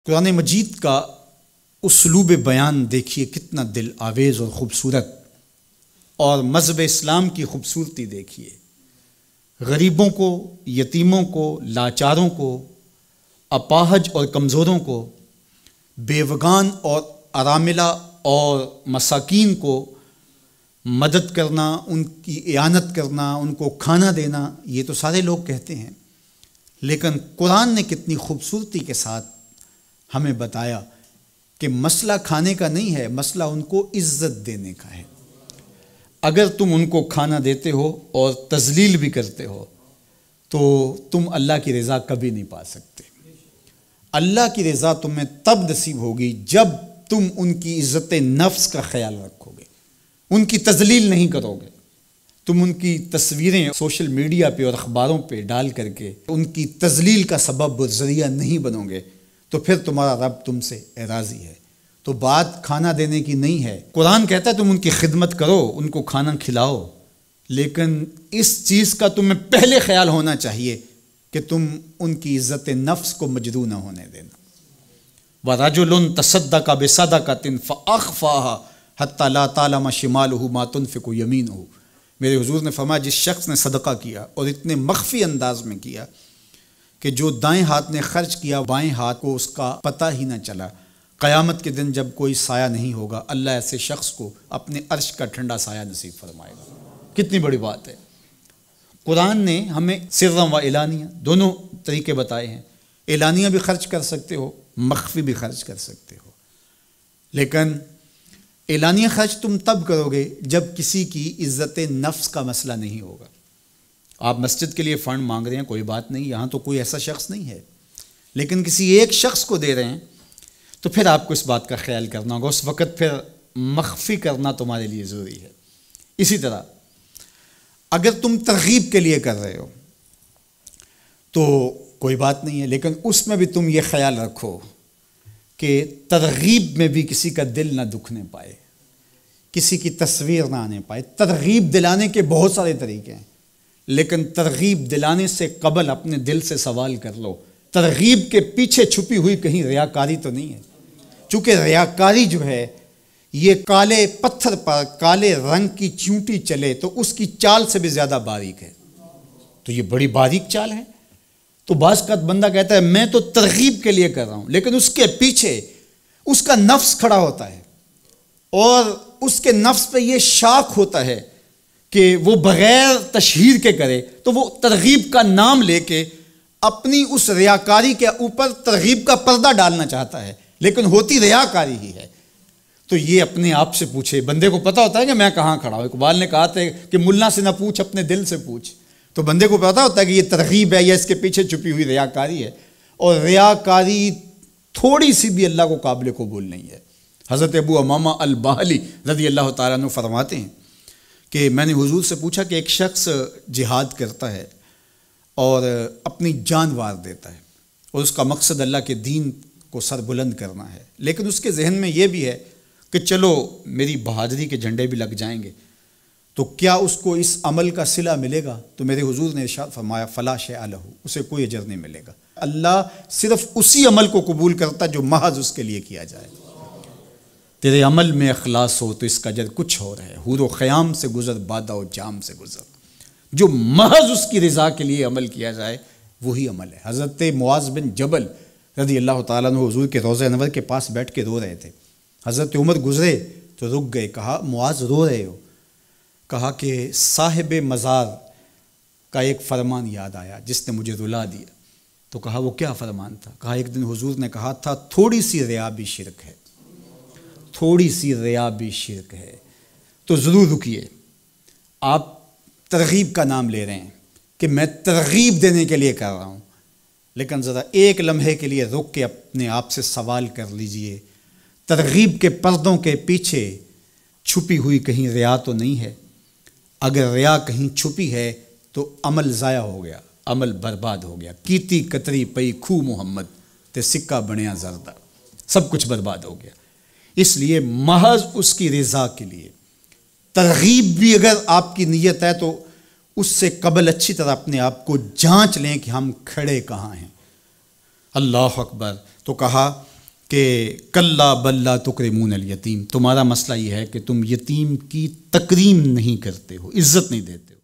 قرآن مجید کا اسلوب بیان دیکھیے کتنا دل آویز اور خوبصورت، اور مذہب اسلام کی خوبصورتی دیکھیے۔ غریبوں کو، یتیموں کو، لاچاروں کو، اپاہج اور کمزوروں کو، بیوگان اور اراملہ اور مساکین کو مدد کرنا، ان کی اعانت کرنا، ان کو کھانا دینا، یہ تو سارے لوگ کہتے ہیں، لیکن قرآن نے کتنی خوبصورتی کے ساتھ ہمیں بتایا کہ مسئلہ کھانے کا نہیں ہے، مسئلہ ان کو عزت دینے کا ہے۔ اگر تم ان کو کھانا دیتے ہو اور تذلیل بھی کرتے ہو تو تم اللہ کی رضا کبھی نہیں پا سکتے۔ اللہ کی رضا تمہیں تب نصیب ہوگی جب تم ان کی عزت نفس کا خیال رکھو گے، ان کی تذلیل نہیں کرو گے۔ تم ان کی تصویریں سوشل میڈیا پہ اور اخباروں پہ ڈال کر کے ان کی تذلیل کا سبب و ذریعہ نہیں بنو گے تو پھر تمہارا رب تم سے راضی ہے۔ تو بات کھانا دینے کی نہیں ہے، قرآن کہتا ہے تم ان کی خدمت کرو، ان کو کھانا کھلاؤ، لیکن اس چیز کا تمہیں پہلے خیال ہونا چاہیے کہ تم ان کی عزت نفس کو مجروح نہ ہونے دینا۔ وَرَجُلٌ تَصَدَّقَ بِصَدَقَةٍ فَأَخْفَاهَا حَتَّى لَا تَعْلَمَ شِمَالُهُ مَا تُنْفِقُ يَمِينُهُ۔ میرے حضور نے فرمایا جس شخص نے صدقہ کیا اور اتنے مخفی انداز میں کیا کہ جو دائیں ہاتھ نے خرچ کیا بائیں ہاتھ کو اس کا پتہ ہی نہ چلا، قیامت کے دن جب کوئی سایہ نہیں ہوگا اللہ ایسے شخص کو اپنے عرش کا ٹھنڈا سایہ نصیب فرمائے گا۔ کتنی بڑی بات ہے۔ قرآن نے ہمیں سرًا و اعلانیہ دونوں طریقے بتائے ہیں۔ اعلانیہ بھی خرچ کر سکتے ہو، مخفی بھی خرچ کر سکتے ہو، لیکن اعلانیہ خرچ تم تب کرو گے جب کسی کی عزت نفس کا مسئلہ نہیں ہوگا۔ آپ مسجد کے لیے فنڈ مانگ رہے ہیں، کوئی بات نہیں، یہاں تو کوئی ایسا شخص نہیں ہے، لیکن کسی ایک شخص کو دے رہے ہیں تو پھر آپ کو اس بات کا خیال کرنا ہوگا، اس وقت پھر مخفی کرنا تمہارے لیے ضروری ہے۔ اسی طرح اگر تم ترغیب کے لیے کر رہے ہو تو کوئی بات نہیں ہے، لیکن اس میں بھی تم یہ خیال رکھو کہ ترغیب میں بھی کسی کا دل نہ دکھنے پائے، کسی کی تصویر نہ آنے پائے۔ ترغیب دلانے کے بہت سارے طریقے ہیں، لیکن ترغیب دلانے سے قبل اپنے دل سے سوال کر لو ترغیب کے پیچھے چھپی ہوئی کہیں ریاکاری تو نہیں ہے؟ چونکہ ریاکاری جو ہے یہ کالے پتھر پر کالے رنگ کی چونٹی چلے تو اس کی چال سے بھی زیادہ باریک ہے، تو یہ بڑی باریک چال ہے۔ تو بعض کا بندہ کہتا ہے میں تو ترغیب کے لیے کر رہا ہوں، لیکن اس کے پیچھے اس کا نفس کھڑا ہوتا ہے اور اس کے نفس پہ یہ شاک ہوتا ہے کہ وہ بغیر تشہیر کے کرے، تو وہ ترغیب کا نام لے کے اپنی اس ریاکاری کے اوپر ترغیب کا پردہ ڈالنا چاہتا ہے، لیکن ہوتی ریاکاری ہی ہے۔ تو یہ اپنے آپ سے پوچھے، بندے کو پتہ ہوتا ہے کہ میں کہاں کھڑا ہوں۔ اقبال نے کہا تھا کہ ملا سے نہ پوچھ اپنے دل سے پوچھ، تو بندے کو پتہ ہوتا ہے کہ یہ ترغیب ہے یا اس کے پیچھے چھپی ہوئی ریاکاری ہے، اور ریاکاری تھوڑی سی بھی اللہ کو قابل قبول نہیں ہے۔ حضرت ابو امامہ الباہلی رضی اللہ تعالیٰ عنہ فرماتے ہیں کہ میں نے حضور سے پوچھا کہ ایک شخص جہاد کرتا ہے اور اپنی جان وار دیتا ہے اور اس کا مقصد اللہ کے دین کو سر بلند کرنا ہے، لیکن اس کے ذہن میں یہ بھی ہے کہ چلو میری بہادری کے جھنڈے بھی لگ جائیں گے، تو کیا اس کو اس عمل کا صلہ ملے گا؟ تو میرے حضور نے ارشاد فرمایا فلا شیء لہ، اسے کوئی اجر نہیں ملے گا۔ اللہ صرف اسی عمل کو قبول کرتا جو محض اس کے لیے کیا جائے۔ تیرے عمل میں اخلاص ہو تو اس کا اجر کچھ اور ہے، حور و خیام سے گزر بادہ و جام سے گزر، جو محض اس کی رضا کے لیے عمل کیا جائے وہی عمل ہے۔ حضرت معاذ بن جبل رضی اللہ تعالیٰ عنہ حضور کے روضہ انور کے پاس بیٹھ کے رو رہے تھے، حضرت عمر گزرے تو رک گئے، کہا معاذ رو رہے ہو؟ کہا کہ صاحب مزار کا ایک فرمان یاد آیا جس نے مجھے رلا دیا۔ تو کہا وہ کیا فرمان تھا؟ کہا ایک دن حضور نے کہا تھا تھوڑی سی ریا بھی شرک ہے، تھوڑی سی ریا بھی شرک ہے۔ تو ضرور رکیے، آپ ترغیب کا نام لے رہے ہیں کہ میں ترغیب دینے کے لیے کر رہا ہوں، لیکن ذرا ایک لمحے کے لیے رک کے اپنے آپ سے سوال کر لیجئے ترغیب کے پردوں کے پیچھے چھپی ہوئی کہیں ریا تو نہیں ہے؟ اگر ریا کہیں چھپی ہے تو عمل ضائع ہو گیا، عمل برباد ہو گیا۔ کیتی کتری پئی کھو محمد تے سکہ بنیا زردہ، سب کچھ برباد ہو گیا۔ اس لیے محض اس کی رضا کے لیے ترغیب بھی اگر آپ کی نیت ہے تو اس سے قبل اچھی طرح اپنے آپ کو جانچ لیں کہ ہم کھڑے کہاں ہیں۔ اللہ اکبر۔ تو کہا کہ کلا بل لا تکرمون الیتیم، تمہارا مسئلہ یہ ہے کہ تم یتیم کی تکریم نہیں کرتے ہو، عزت نہیں دیتے ہو۔